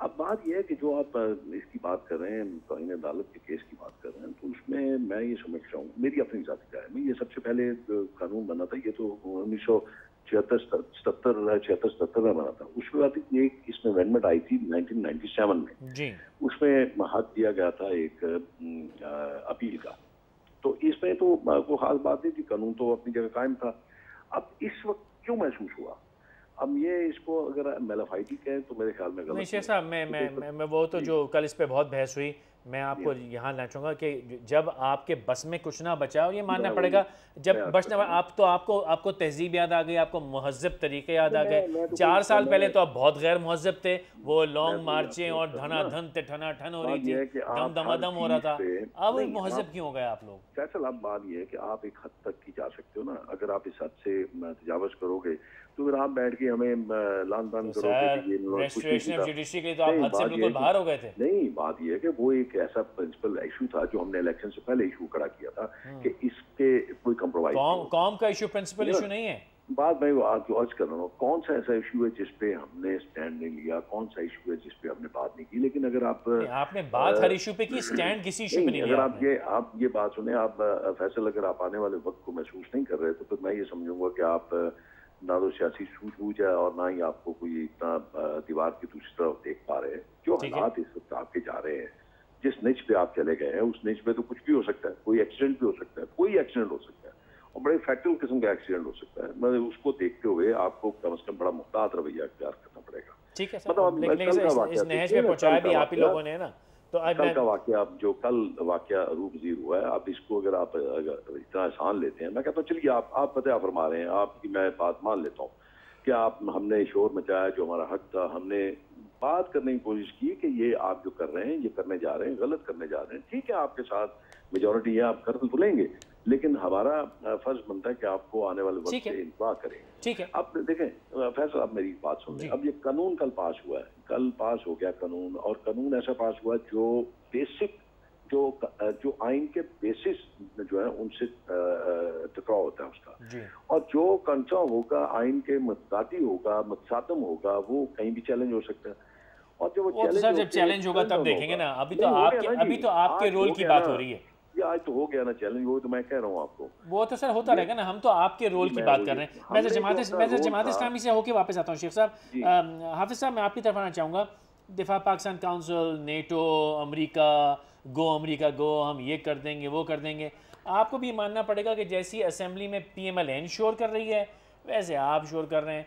اب بات یہ ہے کہ جو آپ اس کی بات کر رہے ہیں توہین عدالت کے کیس کی بات کر رہے ہیں تو اس میں میں یہ سمجھ رہا ہوں میری اپنی ذاتی رائے میں یہ سب سے پہلے قانون بنا تھا یہ تو 1976 میں بنا تھا. اس کے بعد اس میں امینڈمنٹ آئی تھی 1997 میں جی اس میں حق دیا گیا تھا ایک اپیل کا. تو اس میں تو کوئی خاص بات نہیں تھی قانون تو اپنی جگہ قائم تھا. اب اس وقت کیوں محسوس ہوا اب یہ اس کو اگر میلافائٹی کہیں تو میرے خیال میں غلط نہیں شیخ صاحب میں وہ تو جو کل اس پہ بہت بحث ہوئی میں آپ کو یہاں لانا چاہوں گا کہ جب آپ کے بس میں کچھ نہ بچا اور یہ ماننا پڑے گا جب بچنا آپ کو تہذیب یاد آ گئی آپ کو مہذب طریقے یاد آ گئے 4 سال پہلے تو آپ بہت غیر مہذب تھے وہ لانگ مارچیں اور دھنا دھن تے ٹھنا ٹھن ہو رہی تھی دم دمادم ہو رہا تھا اب مہذب کیوں ہو گئے آپ لوگ؟ فیصل اب بات یہ ہے کہ آپ ایک حد تک کی جا سکتے ہو نا اگر آپ اس حد سے تجاوز کرو گے تو پھر آپ بیٹھ کے ہمیں لان تان کرو گے. نہیں بات یہ ہے کہ وہ ایک ایسا پرنسپل ایشو تھا جو ہم نے الیکشن سے پہلے ایشو کھڑا کیا تھا کہ اس کے کوئی کمپرومائز قوم کا ایشو پرنسپل ایشو نہیں ہے. بات میں جو عرض کر رہا ہوں کون سا ایسا ایشو ہے جس پہ ہم نے اسٹینڈ نہیں لیا کون سا ایشو ہے جس پہ ہم نے بات نہیں کی. لیکن اگر آپ نے بات ہر ایشو پہ کی اسٹینڈ کسی ایشو پہ نہیں لیا. اگر آپ یہ بات سنیں آپ فیصل اگر آپ آنے والے وقت کو محسوس نہیں کر رہے تو پھر میں یہ سمجھوں گا کہ آپ نہ تو سیاسی سوچ بوجھ ہے اور نہ ہی آپ کو کوئی اتنا دیوار کی دوسری طرف دیکھ پا رہے ہیں. جو حالات اس وقت آپ کے جا رہے ہیں جس نچ پہ آپ چلے گئے ہیں اس نچ پہ تو کچھ بھی ہو سکتا ہے. کوئی ایکسیڈنٹ بھی ہو سکتا ہے کوئی ایکسیڈنٹ ہو سکتا ہے اور بڑے فیکٹل قسم کا ایکسیڈنٹ ہو سکتا ہے. میں اس کو دیکھتے ہوئے آپ کو کم از کم بڑا محتاط رویہ اختیار کرنا پڑے گا. ٹھیک ہے سر اس نہج پہ پہنچایا بھی آپ ہی لوگوں نے نا. تو کل کا واقعہ جو کل واقعہ روپذیر ہوا ہے آپ اس کو اگر آپ اتنا آسان لیتے ہیں میں کہتا ہوں چلیے آپ فتح فرما رہے ہیں آپ کی میں بات مان لیتا ہوں کہ ہم نے شور مچایا جو ہمارا حق تھا ہم نے بات کرنے کی کوشش کی کہ یہ آپ جو کر رہے ہیں یہ کرنے جا رہے ہیں غلط کرنے جا رہے ہیں. ٹھیک ہے آپ کے ساتھ میجورٹی ہے آپ کر تو لیں گے لیکن ہمارا فرض بنتا ہے کہ آپ کو آنے والے وقت سے انتباہ کریں. ٹھیک ہے اب دیکھیں فیصل آپ میری بات سن لیں. اب یہ قانون کل پاس ہوا ہے کل پاس ہو گیا قانون اور قانون ایسا پاس ہوا جو بیسک جو آئین کے بیسس جو ہے ان سے ٹکراؤ ہوتا ہے اس کا اور جو کنسا ہوگا آئین کے متضادی ہوگا متصادم ہوگا وہ کہیں بھی چیلنج ہو سکتا ہے. اور جب چیلنج ہوگا تب دیکھیں گے نا. ابھی تو آپ کے رول کی بات ہو رہی ہے. یہ آج تو ہو گیا نا چیلنج وہ تو میں کہہ رہا ہوں آپ کو وہ تو سر ہوتا رہے گا نا. ہم تو آپ کے رول کی بات کر رہے ہیں. میں جماعت اسلامی سے ہو کے واپس آتا ہوں. شیخ صاحب حافظ صاحب میں آپ کی طرف آنا چاہوں گا. دفاع پاکستان کونسل نیٹو امریکہ گو ہم یہ کر دیں گے وہ کر دیں گے. آپ کو بھی ماننا پڑے گا کہ جیسی اسمبلی میں پی ایم ایل این شور کر رہی ہے ویسے آپ شور کر رہے ہیں.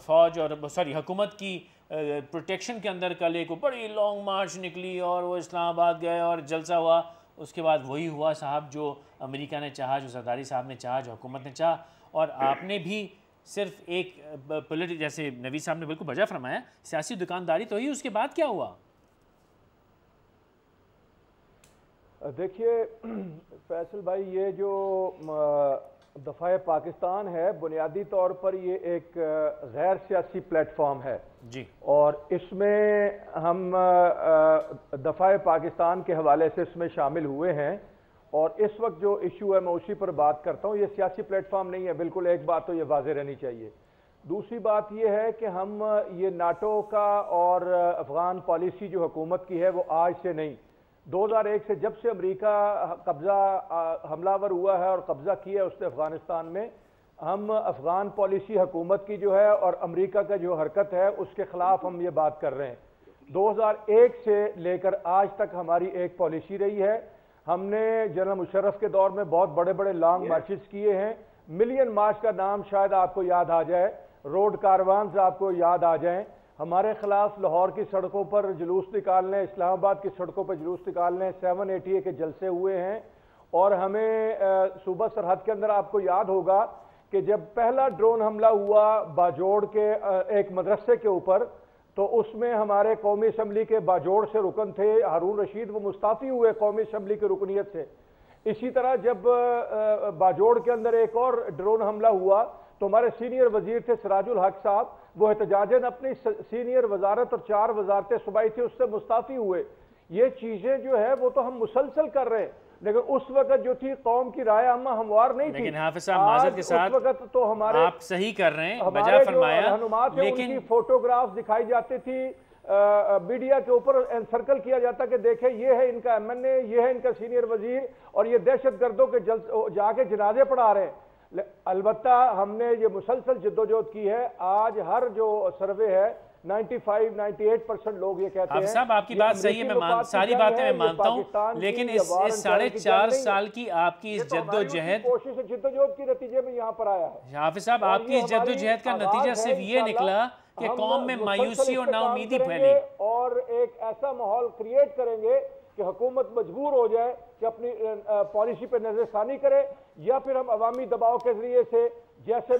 فوج اور حکومت کی پروٹیکشن کے اندر کل ایک بڑی لانگ مارچ نکلی اور وہ اسلام آباد گئے اور جلسہ ہوا. اس کے بعد وہی ہوا صاحب جو امریکہ نے چاہا جو زرداری صاحب نے چاہا جو حکومت نے چاہا. اور آپ نے بھی صرف ایک جیسے نوید صاحب نے بالکل بجا فرمایا سیاسی دکانداری تو ہی. اس کے بعد کیا ہوا؟ دیکھیے فیصل بھائی یہ جو دفاع پاکستان ہے بنیادی طور پر یہ ایک غیر سیاسی پلیٹ فارم ہے جی اور اس میں ہم دفاع پاکستان کے حوالے سے اس میں شامل ہوئے ہیں اور اس وقت جو ایشو ہے میں اسی پر بات کرتا ہوں. یہ سیاسی پلیٹ فارم نہیں ہے بالکل. ایک بات تو یہ واضح رہنی چاہیے. دوسری بات یہ ہے کہ ہم یہ ناٹو کا اور افغان پالیسی جو حکومت کی ہے وہ آج سے نہیں 2001 سے جب سے امریکہ حملہ آور ہوا ہے اور قبضہ کیا ہے اس نے افغانستان میں ہم افغان پالیسی حکومت کی جو ہے اور امریکہ کا جو حرکت ہے اس کے خلاف ہم یہ بات کر رہے ہیں. 2001 سے لے کر آج تک ہماری ایک پالیسی رہی ہے. ہم نے جنرل مشرف کے دور میں بہت بڑے بڑے لانگ مارچز کیے ہیں. ملین مارچ کا نام شاید آپ کو یاد آ جائے. روڈ کاروانز آپ کو یاد آ جائیں. ہمارے خلاف لاہور کی سڑکوں پر جلوس نکالنے اسلام آباد کی سڑکوں پر جلوس نکالنے 780 کے جلسے ہوئے ہیں. اور ہمیں صوبہ سرحد کے اندر آپ کو یاد ہوگا کہ جب پہلا ڈرون حملہ ہوا باجوڑ کے ایک مدرسے کے اوپر تو اس میں ہمارے قومی اسمبلی کے باجوڑ سے رکن تھے ہارون رشید وہ مستعفی ہوئے قومی اسمبلی کی رکنیت سے. اسی طرح جب باجوڑ کے اندر ایک اور ڈرون حملہ ہوا تو ہمارے سینئر وزیر تھے سراج الحق صاحب وہ احتجاجاً اپنی سینئر وزارت اور 4 وزارتیں صوبائی تھی اس سے مستعفی ہوئے. یہ چیزیں جو ہے وہ تو ہم مسلسل کر رہے ہیں لیکن اس وقت جو تھی قوم کی رائے عامہ ہموار نہیں تھی. لیکن حافظ صاحب معذرت کے ساتھ اس وقت تو ہمارے آپ صحیح کر رہے ہیں بجا فرمایا رہنمات ہیں ان کی فوٹوگراف دکھائی جاتی تھی میڈیا کے اوپر انسرکل کیا جاتا کہ دیکھیں یہ ہے ان کا MNA، یہ ہے ان کا سینئر وزیر اور یہ دہشت گردوں کے جا کے جنازے پڑھا رہے ہیں۔ البتہ ہم نے یہ مسلسل جدوجہد کی ہے، آج ہر جو سروے ہے 95-98% لوگ یہ کہتے ہیں۔ حافظ صاحب آپ کی بات صحیح ہے، میں ساری باتیں میں مانتا ہوں، لیکن اس 4.5 سال کی آپ کی اس جدوجہد کوشش جدوجہد کے نتیجے میں یہاں پر آیا ہے۔ حافظ صاحب آپ کی اس جدوجہد کا نتیجہ صرف یہ نکلا کہ قوم میں مایوسی اور نا امیدی پھیلی، اور ایک ایسا ماحول کریٹ کریں گے کہ حکومت مجبور ہو جائے کہ اپنی پالیسی پہ نظر ثانی کرے، یا پھر ہم عوامی دباؤ کے ذریعے سے جیسے